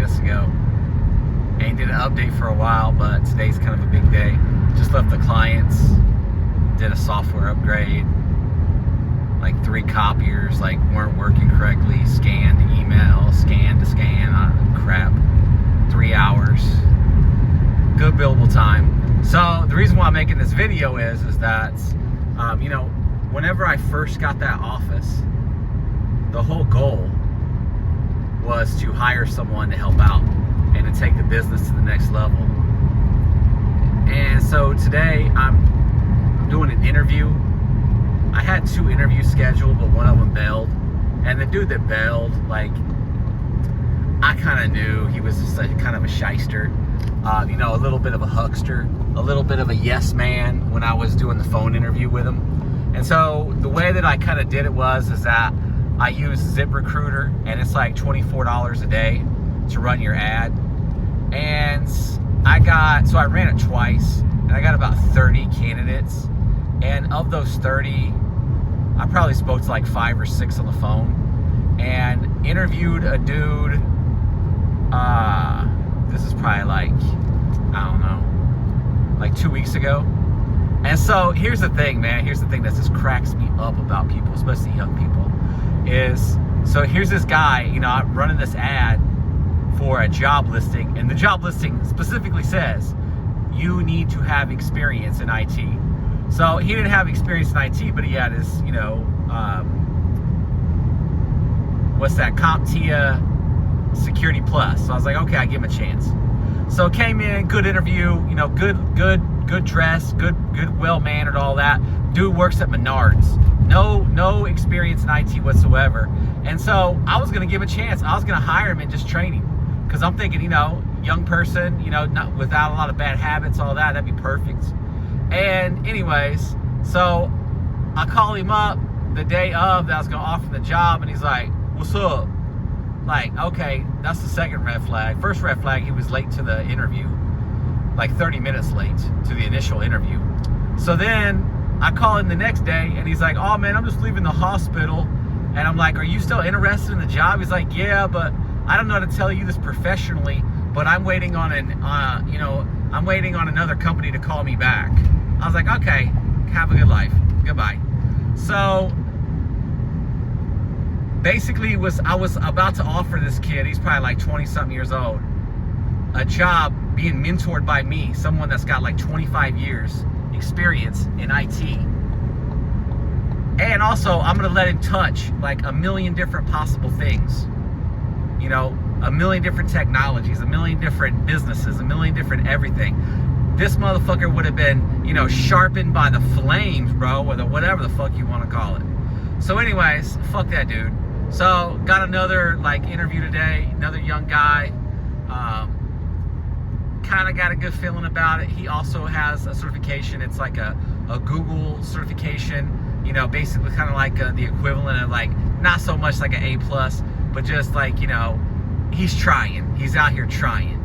minutes ago. Ain't did an update for a while, but today's kind of a big day. Just left the clients, did a software upgrade. Like 3 copiers like weren't working correctly. Scanned email, scan to scan, crap. 3 hours. Good billable time. So the reason why I'm making this video is that, you know, whenever I first got that office, the whole goal was to hire someone to help out and to take the business to the next level. And so today I'm doing an interview. I had 2 interviews scheduled, but one of them bailed. And the dude that bailed, like, I kind of knew he was just like kind of a shyster, you know, a little bit of a huckster, a little bit of a yes man when I was doing the phone interview with him. And so the way that I kind of did it is that I use ZipRecruiter, and it's like $24 a day to run your ad. And so I ran it twice, and I got about 30 candidates. And of those 30, I probably spoke to like 5 or 6 on the phone and interviewed a dude. This is probably like, I don't know, like 2 weeks ago. And so here's the thing, man. Here's the thing that just cracks me up about people, especially young people, is so here's this guy, you know, I'm running this ad for a job listing, and the job listing specifically says you need to have experience in IT. So he didn't have experience in IT, but he had his, you know, what's that, CompTIA Security Plus. So I was like, okay, I give him a chance. So came in, good interview, you know, good dress, good, well-mannered, all that. Dude works at Menards. No experience in IT whatsoever. And so I was gonna give a chance. I was gonna hire him and just train him. Because I'm thinking, you know, young person, you know, not without a lot of bad habits, all that, that'd be perfect. And anyways, so I call him up the day of that I was gonna offer him the job, and he's like, what's up? Like, okay, that's the second red flag. First red flag, he was late to the interview, like 30 minutes late to the initial interview. So then I call him the next day, and he's like, oh man, I'm just leaving the hospital. And I'm like, are you still interested in the job? He's like, yeah, but I don't know how to tell you this professionally, but I'm waiting on I'm waiting on another company to call me back. I was like, okay, have a good life. Goodbye. So basically I was about to offer this kid, he's probably like 20-something years old, a job being mentored by me, someone that's got like 25 years experience in IT. And also, I'm gonna let him touch like a million different possible things. You know, a million different technologies, a million different businesses, a million different everything. This motherfucker would have been, you know, sharpened by the flames, bro, or whatever the fuck you want to call it. So anyways, fuck that dude. So got another like interview today, another young guy. Kind of got a good feeling about it. He also has a certification. It's like a Google certification, you know, basically kind of like the equivalent of like, not so much like an A+, but just like, you know, he's trying. He's out here trying.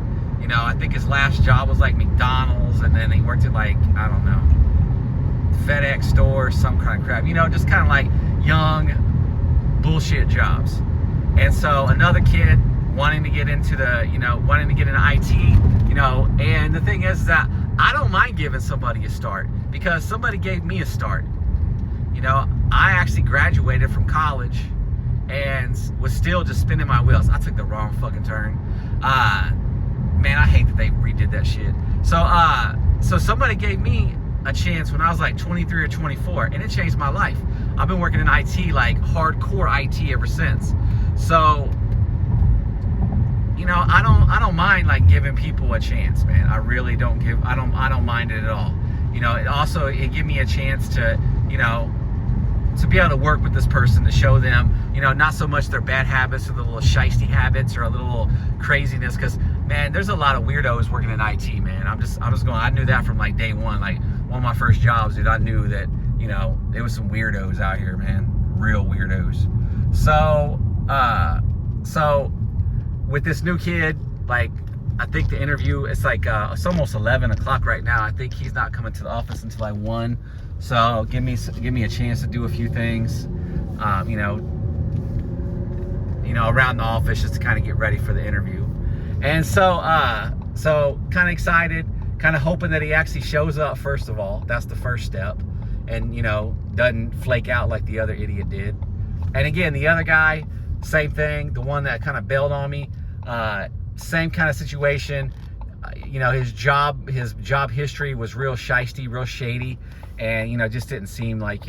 You know, I think his last job was like McDonald's, and then he worked at like, I don't know, FedEx store, some kind of crap. You know, just kind of like young bullshit jobs. And so another kid wanting to get into wanting to get into IT, you know, and the thing is that I don't mind giving somebody a start, because somebody gave me a start. You know, I actually graduated from college and was still just spinning my wheels. I took the wrong fucking turn. Man, I hate that they redid that shit. So somebody gave me a chance when I was like 23 or 24, and it changed my life. I've been working in IT, like hardcore IT, ever since. So, you know, I don't mind like giving people a chance, man. I really don't I don't mind it at all. You know, it gave me a chance to, you know, to be able to work with this person, to show them, you know, not so much their bad habits or the little shisty habits or a little craziness, because man, there's a lot of weirdos working in IT, man. I knew that from like day one. Like one of my first jobs, dude, I knew that, you know, there was some weirdos out here, man, real weirdos. So with this new kid, like, I think the interview, it's like, it's almost 11 o'clock right now. I think he's not coming to the office until like 1. So give me a chance to do a few things, you know, around the office, just to kind of get ready for the interview. And so kind of excited, kind of hoping that he actually shows up. First of all, that's the first step, and doesn't flake out like the other idiot did. And again, the other guy, same thing. The one that kind of bailed on me, same kind of situation. His job history was real shisty, real shady, and just didn't seem like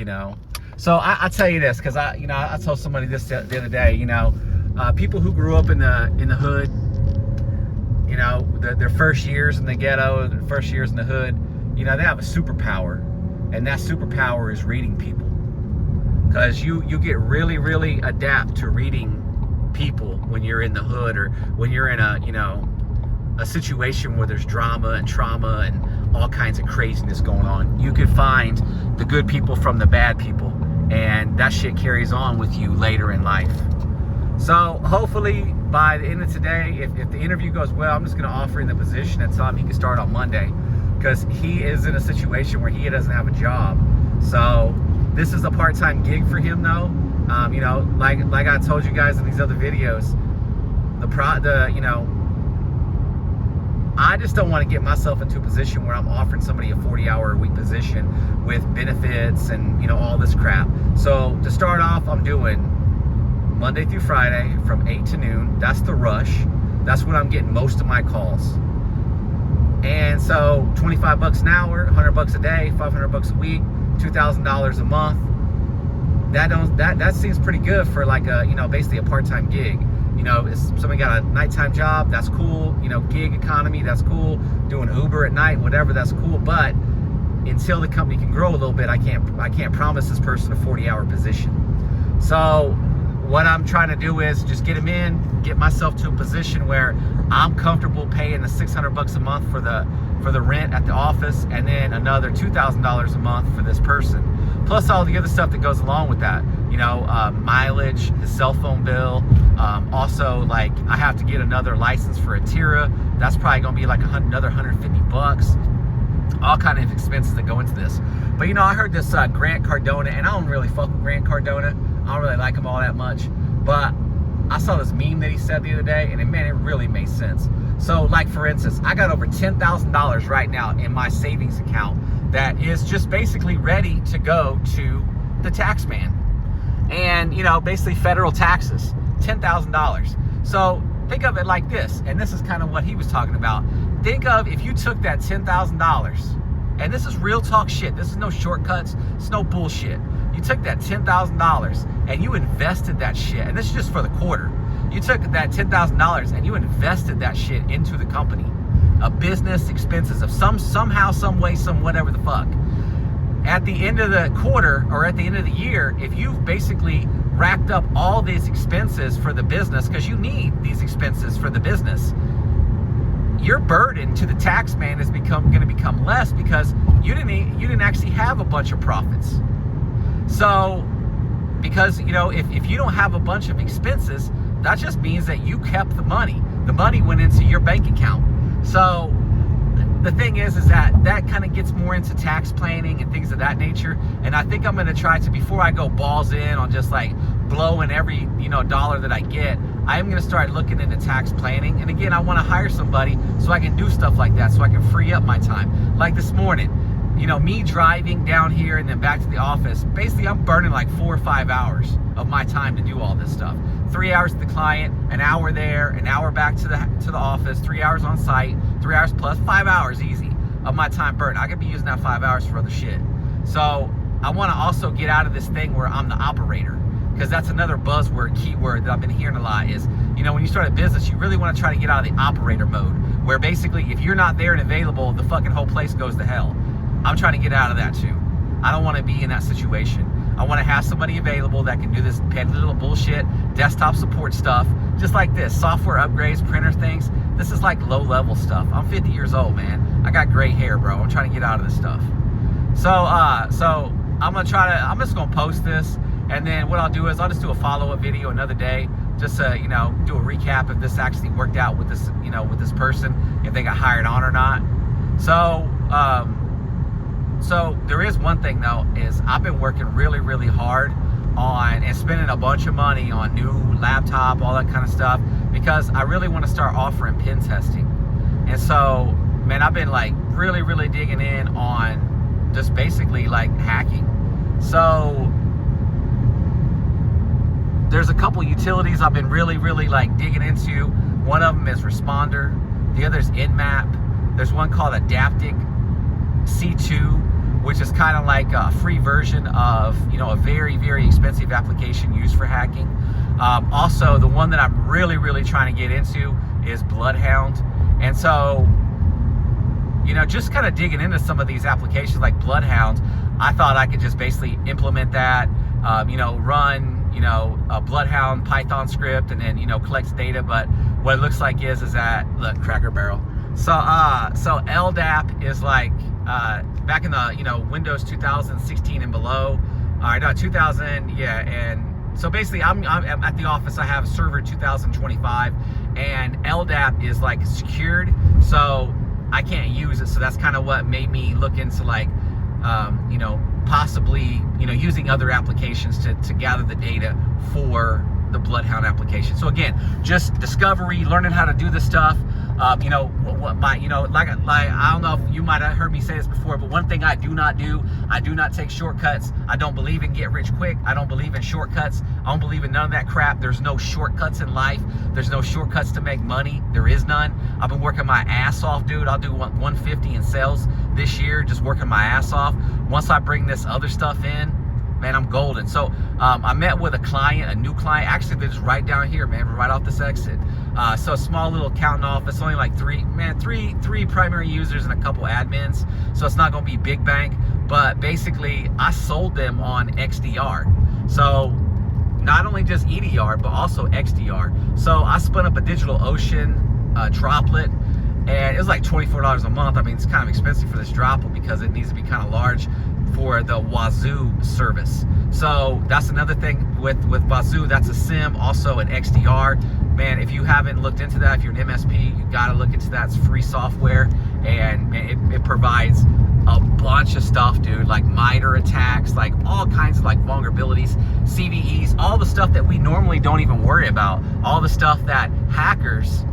So I tell you this, because I told somebody this the other day. People who grew up in the hood, their first years in the ghetto, their first years in the hood, they have a superpower, and that superpower is reading people. Because you get really, really adapt to reading people when you're in the hood, or when you're in a situation where there's drama and trauma and all kinds of craziness going on. You can find the good people from the bad people, and that shit carries on with you later in life. So hopefully by the end of today, if the interview goes well, I'm just going to offer him the position and tell him he can start on Monday, because he is in a situation where he doesn't have a job. So this is a part-time gig for him though. Like I told you guys in these other videos, I just don't want to get myself into a position where I'm offering somebody a 40-hour-a-week position with benefits and all this crap. So to start off, I'm doing Monday through Friday from 8 to noon. That's the rush. That's when I'm getting most of my calls. And so $25 an hour, $100 a day, $500 a week, $2,000 a month. That seems pretty good for like a basically a part-time gig. If somebody got a nighttime job, that's cool. Gig economy, that's cool. Doing Uber at night, whatever, that's cool. But until the company can grow a little bit, I can't promise this person a 40-hour position. So what I'm trying to do is just get him in, get myself to a position where I'm comfortable paying the $600 a month for the rent at the office, and then another $2,000 a month for this person, plus all the other stuff that goes along with that. Mileage, his cell phone bill. Also, like, I have to get another license for Atira. That's probably gonna be like another $150. All kind of expenses that go into this. But I heard this Grant Cardone, and I don't really fuck with Grant Cardone. I don't really like him all that much. But I saw this meme that he said the other day, and it really made sense. So, like, for instance, I got over $10,000 right now in my savings account that is just basically ready to go to the tax man. And basically federal taxes, $10,000. So think of it like this, and this is kind of what he was talking about. Think of if you took that $10,000, and this is real talk shit, this is no shortcuts, it's no bullshit. You took that $10,000 and you invested that shit, and this is just for the quarter. You took that $10,000 and you invested that shit into the company, a business expenses of somehow, some way, some whatever the fuck. At the end of the quarter, or at the end of the year, if you've basically racked up all these expenses for the business, because you need these expenses for the business, your burden to the tax man is going to become less, because you didn't actually have a bunch of profits. So, because if you don't have a bunch of expenses, that just means that you kept the money. The money went into your bank account. So the thing is that kind of gets more into tax planning and things of that nature. And I think I'm going to try to, before I go balls in on just like blowing every dollar that I get, I am going to start looking into tax planning. And again, I want to hire somebody so I can do stuff like that, so I can free up my time. Like this morning, me driving down here and then back to the office, basically I'm burning like 4 or 5 hours of my time to do all this stuff. 3 hours to the client, an hour there, an hour back to the office, 3 hours on site, 3 hours plus 5 hours easy of my time burned. I could be using that 5 hours for other shit. So I want to also get out of this thing where I'm the operator, because that's another buzzword, keyword that I've been hearing a lot is, when you start a business, you really want to try to get out of the operator mode, where basically if you're not there and available, the fucking whole place goes to hell. I'm trying to get out of that too. I don't want to be in that situation. I want to have somebody available that can do this petty little bullshit, desktop support stuff, just like this, software upgrades, printer things. This is like low level stuff. I'm 50 years old, man. I got gray hair, bro. I'm trying to get out of this stuff. So I'm just gonna post this, and then what I'll do is I'll just do a follow-up video another day, just to, do a recap if this actually worked out with this, with this person, if they got hired on or not. So there is one thing though, is I've been working really, really hard on and spending a bunch of money on new laptop, all that kind of stuff, because I really want to start offering pen testing. And so, man, I've been like really digging in on just basically like hacking. So there's a couple utilities I've been really like digging into. One of them is Responder, the other is Nmap. There's one called Adaptic C2, which is kind of like a free version of, you know, a very expensive application used for hacking. Also, the one that I'm really trying to get into is Bloodhound. And so, you know, just kind of digging into some of these applications like Bloodhound, I thought I could just basically implement that, you know, run, you know, a Bloodhound Python script, and then, you know, collects data. But what it looks like is that, look, Cracker Barrel. So LDAP is like, back in the, you know, Windows 2016 and below, no, 2000, yeah. And so basically I'm at the office, I have server 2025, and LDAP is like secured, so I can't use it. So that's kind of what made me look into like, you know, possibly, you know, using other applications to gather the data for the Bloodhound application. So again, just discovery, learning how to do this stuff. You know, what my, you know, like I don't know if you might have heard me say this before, but one thing I do not do, I do not take shortcuts. I don't believe in get rich quick. I don't believe in shortcuts. I don't believe in none of that crap. There's no shortcuts in life. There's no shortcuts to make money. There is none. I've been working my ass off, dude. I'll do 150 in sales this year, just working my ass off. Once I bring this other stuff in, man, I'm golden. So I met with a client, a new client, actually lives right down here, man, right off this exit. So a small little accountant office, only like three primary users and a couple admins. So it's not gonna be big bank, but basically I sold them on XDR. So not only just EDR, but also XDR. So I spun up a DigitalOcean droplet, and it was like $24 a month. I mean, it's kind of expensive for this droplet because it needs to be kind of large for the Wazoo service. So that's another thing with Wazoo. That's a SIM, also an XDR. Man, if you haven't looked into that, if you're an MSP, you got to look into that. It's free software, and man, it provides a bunch of stuff, dude, like MITRE attacks, like all kinds of like vulnerabilities, CVEs, all the stuff that we normally don't even worry about, all the stuff that hackers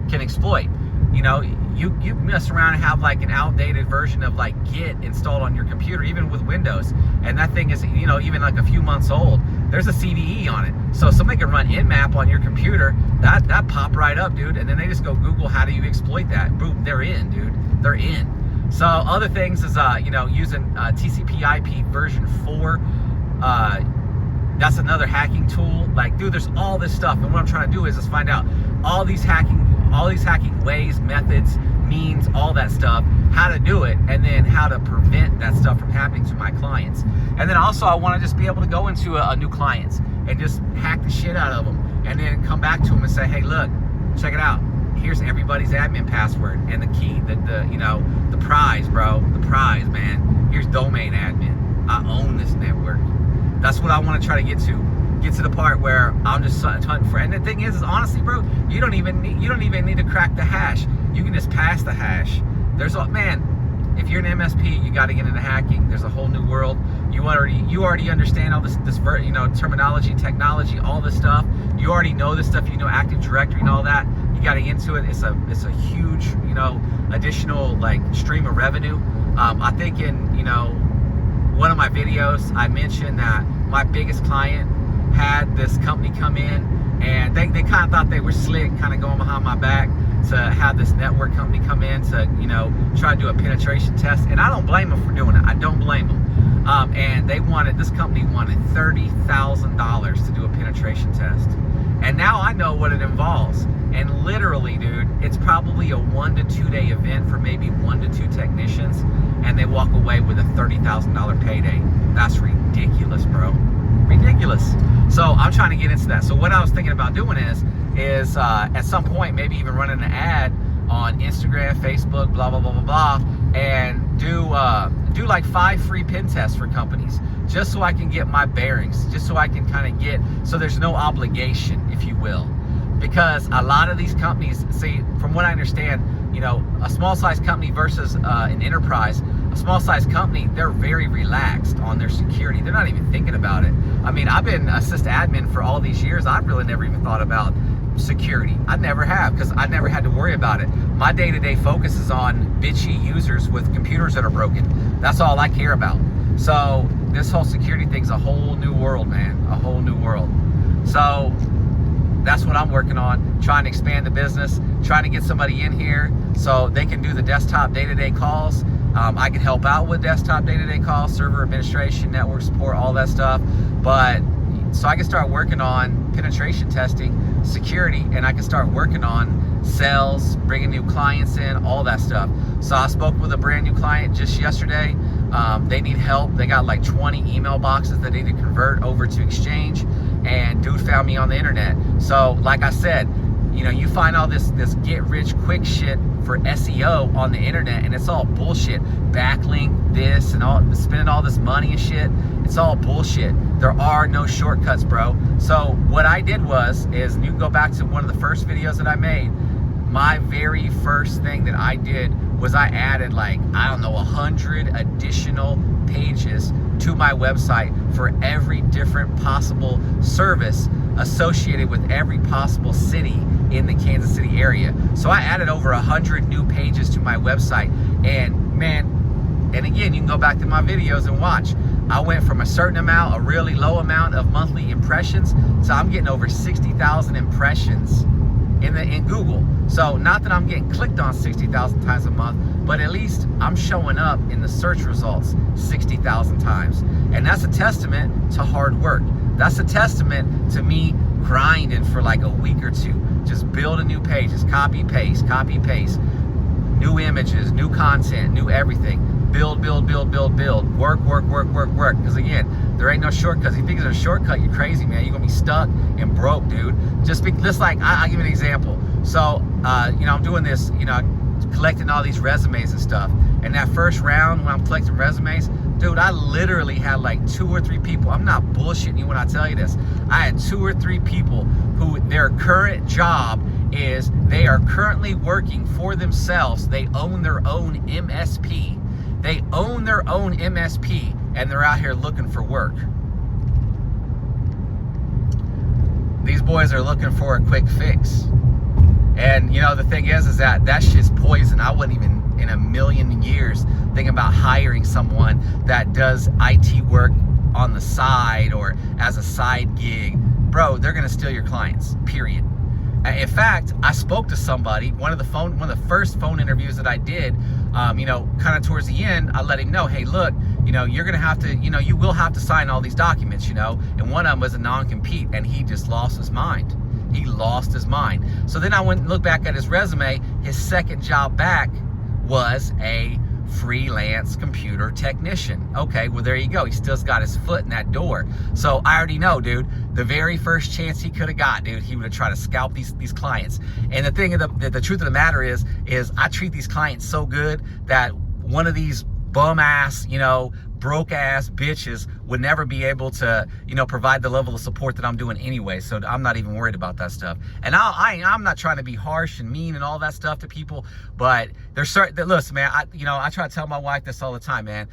can exploit. You know, you mess around and have like an outdated version of like Git installed on your computer, even with Windows, and that thing is, you know, even like a few months old. There's a CVE on it, so somebody can run Nmap on your computer. That pop right up, dude, and then they just go Google how do you exploit that. Boom, they're in, dude. They're in. So other things is you know, using TCP/IP version 4. That's another hacking tool. Like, dude, there's all this stuff, and what I'm trying to do is just find out all these hacking ways, methods, means, all that stuff, how to do it, and then how to prevent that stuff from happening to my clients. And then also I want to just be able to go into a new client and just hack the shit out of them, and then come back to them and say, hey, look, check it out. Here's everybody's admin password and the key, the you know, the prize, bro, the prize, man. Here's domain admin. I own this network. That's what I want to try to get to the part where I'm just hunting for. And the thing is honestly, bro, you don't even need to crack the hash. You can just pass the hash. There's a, man, if you're an MSP, you got to get into hacking. There's a whole new world. You already understand all this you know, terminology, technology, all this stuff. You already know this stuff. You know Active Directory and all that. You got to get into it. It's a huge, you know, additional like stream of revenue. I think in, you know, one of my videos, I mentioned that my biggest client had this company come in, and they kind of thought they were slick, kind of going behind my back to have this network company come in to, you know, try to do a penetration test. And I don't blame them for doing it. I don't blame them. And this company wanted $30,000 to do a penetration test. And now I know what it involves. And literally, dude, it's probably a 1 to 2 day event for maybe 1 to 2 technicians, and they walk away with a $30,000 payday. That's ridiculous, bro. Ridiculous. So I'm trying to get into that. So what I was thinking about doing is at some point maybe even running an ad on Instagram, Facebook, blah blah blah blah blah, and do like 5 free pen tests for companies, just so I can get my bearings, just so I can kind of get, so there's no obligation, if you will. Because a lot of these companies, see, from what I understand, you know, a small size company versus an enterprise, a small size company, they're very relaxed on their security. They're not even thinking about it. I mean, I've been assist admin for all these years. I've really never even thought about security. I never have, because I never had to worry about it. My day-to-day focus is on bitchy users with computers that are broken. That's all I care about. So this whole security thing's a whole new world, man, a whole new world. So that's what I'm working on, trying to expand the business, trying to get somebody in here so they can do the desktop day-to-day calls. I can help out with desktop day-to-day calls, server administration, network support, all that stuff. But so I can start working on penetration testing, security, and I can start working on sales, bringing new clients in, all that stuff. So I spoke with a brand new client just yesterday. They need help. They got like 20 email boxes that they need to convert over to Exchange, and dude found me on the internet. So like I said, you know, you find all this get rich quick shit for SEO on the internet, and it's all bullshit. Backlink this and all, spending all this money and shit. It's all bullshit. There are no shortcuts, bro. So what I did is, and you can go back to one of the first videos that I made, my very first thing that I did was I added like, I don't know, 100 additional pages to my website for every different possible service associated with every possible city in the Kansas City area. So I added over 100 new pages to my website, and man, and again, you can go back to my videos and watch. I went from a certain amount, a really low amount of monthly impressions, so I'm getting over 60,000 impressions in Google. So not that I'm getting clicked on 60,000 times a month, but at least I'm showing up in the search results 60,000 times. And that's a testament to hard work. That's a testament to me grinding for like a week or two. Just build a new page, just copy, paste, new images, new content, new everything. Build, build, build, build, build. Work, work, work, work, work. Because again, there ain't no shortcuts. If you think there's a shortcut, you're crazy, man. You're gonna be stuck and broke, dude. Just like, I'll give you an example. So, you know, I'm doing this, you know, collecting all these resumes and stuff. And that first round when I'm collecting resumes, dude, I literally had like 2 or 3 people. I'm not bullshitting you when I tell you this. I had 2 or 3 people who their current job is they are currently working for themselves. They own their own MSP. They own their own MSP, and they're out here looking for work. These boys are looking for a quick fix. And you know, the thing is that shit's poison. I wouldn't even in a million years think about hiring someone that does IT work on the side or as a side gig. Bro, they're gonna steal your clients, period. In fact, I spoke to somebody, one of the first phone interviews that I did, you know, kind of towards the end, I let him know, hey, look, you know, you're gonna have to, you know, you will have to sign all these documents, you know, and one of them was a non-compete, and he just lost his mind. He lost his mind. So then I went and looked back at his resume. His second job back was a freelance computer technician. Okay, well, there you go. He still's got his foot in that door. So I already know, dude, the very first chance he could have got, dude, he would have tried to scalp these clients. And the thing of the truth of the matter is I treat these clients so good that one of these bum ass, you know, broke ass bitches would never be able to, you know, provide the level of support that I'm doing anyway. So I'm not even worried about that stuff. And I'm not trying to be harsh and mean and all that stuff to people, but there's certain, listen, man, I try to tell my wife this all the time, man.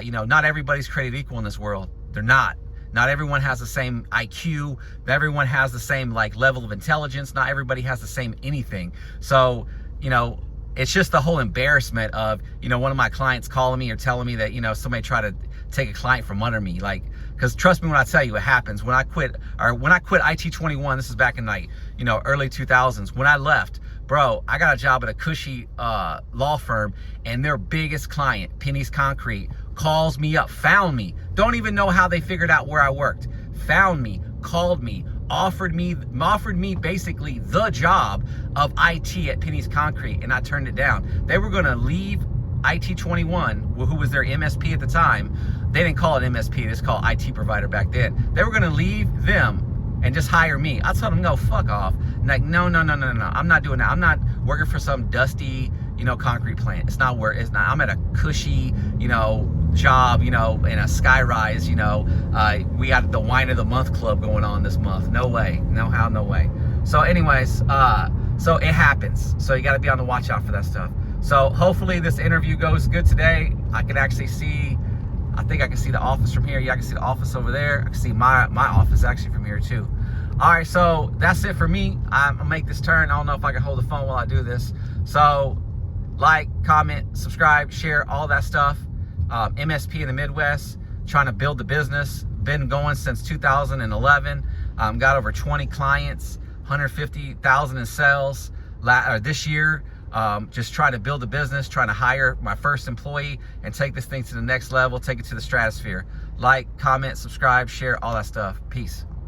You know, not everybody's created equal in this world. They're not. Not everyone has the same IQ. Not everyone has the same like level of intelligence. Not everybody has the same anything. So, you know, it's just the whole embarrassment of, you know, one of my clients calling me or telling me that, you know, somebody tried to take a client from under me. Like, because trust me when I tell you, it happens. When I quit IT21, this is back in like, you know, early 2000s. When I left, bro, I got a job at a cushy law firm, and their biggest client, Penny's Concrete, calls me up, found me. Don't even know how they figured out where I worked. Found me, called me, offered me basically the job of IT at Penny's Concrete, and I turned it down. They were gonna leave IT21, who was their MSP at the time. They didn't call it MSP, they just called IT provider back then. They were gonna leave them and just hire me. I told them, no, fuck off. Like, no, I'm not doing that. I'm not working for some dusty, you know, concrete plant. It's not. I'm at a cushy, you know, job, you know, in a skyrise, you know. We got the wine of the month club going on this month. No way, no how, no way. So anyways, so it happens. So you got to be on the watch out for that stuff. So hopefully this interview goes good today. I can actually see, I think I can see the office from here. Yeah, I can see the office over there. I can see my office actually from here too. All right, so that's it for me. I'm gonna make this turn. I don't know if I can hold the phone while I do this. So like, comment, subscribe, share, all that stuff. MSP in the Midwest, trying to build the business. Been going since 2011. Got over 20 clients, 150,000 in sales this year. Just trying to build a business, trying to hire my first employee and take this thing to the next level, take it to the stratosphere. Like, comment, subscribe, share, all that stuff. Peace.